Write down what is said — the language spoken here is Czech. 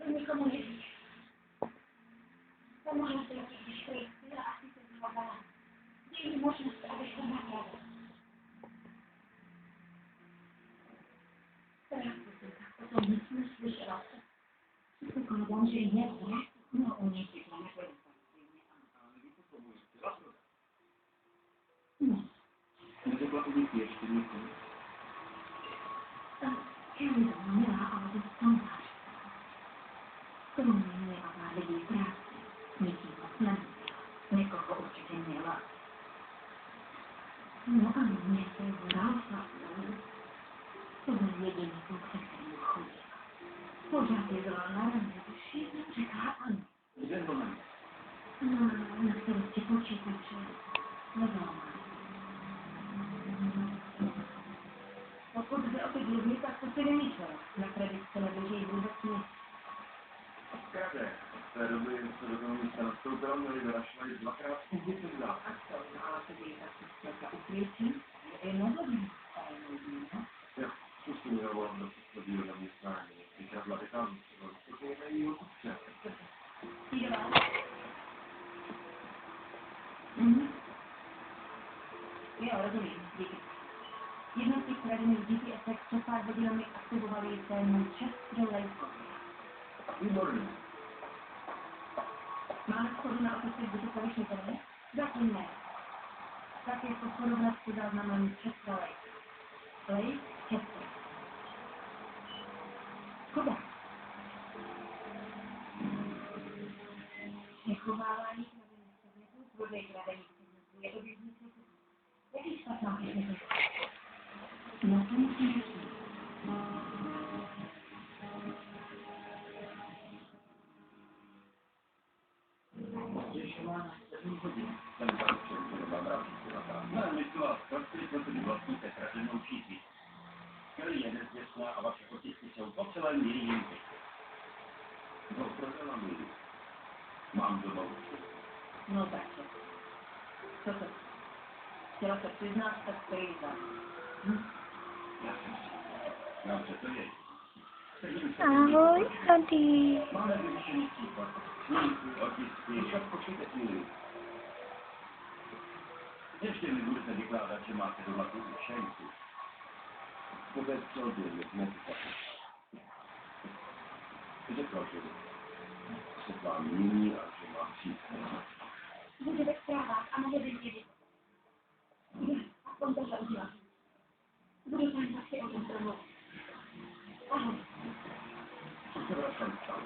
Nikomu neříš. Pomohla se ti, když byla asi se zhledala. Není možnost, abych to nahrala. O tom nic neslyšela. Předpokládám, že je, ne? No, o něj si to nebudu. No. Neřekla u nich ještě někomu. Kelly to měla, ale to kancelář. Kromě mě a pár lidí v práci. Nikým moc neměla. Někoho určitě měla. No a mě se vrátila. To byl jediný kluk, se kterým chodila. Pořád je byla na raně, všichni řekla ano. Kde to není? Na starosti počítače. Nedala. Pokud jde o ty dluhy, tak to si vymýšlela. Na kredit se neběží vůbec nic. Krade, od té doby se do toho místa nastoupila, měli vyrašla i dvakrát ubytý dát. A co, ale to by tak zpětka ukvětí? Je nehodný. Jo, zkuste mi dovolat do posledního zaměstnání. Když byla vytází, protože je jejího kupce. Jde vám? Jo, rozumím, díky. Jedna z těch kradených GPSek před pár hodinami aktivovali se můj Chester Lakeovi. Výborný. Máme schodu na opisech digitálních internet? Zatím ne. Tak je to porovnat s záznamem Chester Lake. Lake Chester. Škoda. Přechovávání kradených předmětů, prodej kradených předmětů je oběžný proces. Jaký špat mám předmětů? Na to musím řešit. Myslela, prostředí se mi vlastníte kradenou šíří. Kelly je nezvěstná a vaše potisky jsou po celém její jímky. No, prodala mi. Mám doma už. No takže. Co to? Chtěla se přiznat, tak to jí dám. Já jsem si. Dobře, to je. Ahoj, tady. Máme vyřešený případ. Snímky, otisky, všechno počítačí. Ještě mi budete vykládat, že máte doma tu učenku. To je celkově, nezapomněte. Řekla, že se k vám mění a že má přijít. Bude ve zprávách a mohli by mě vidět. Aspoň to zaudila. Budu tam zase o tom promluvit. Ahoj. Co se vracám stalo?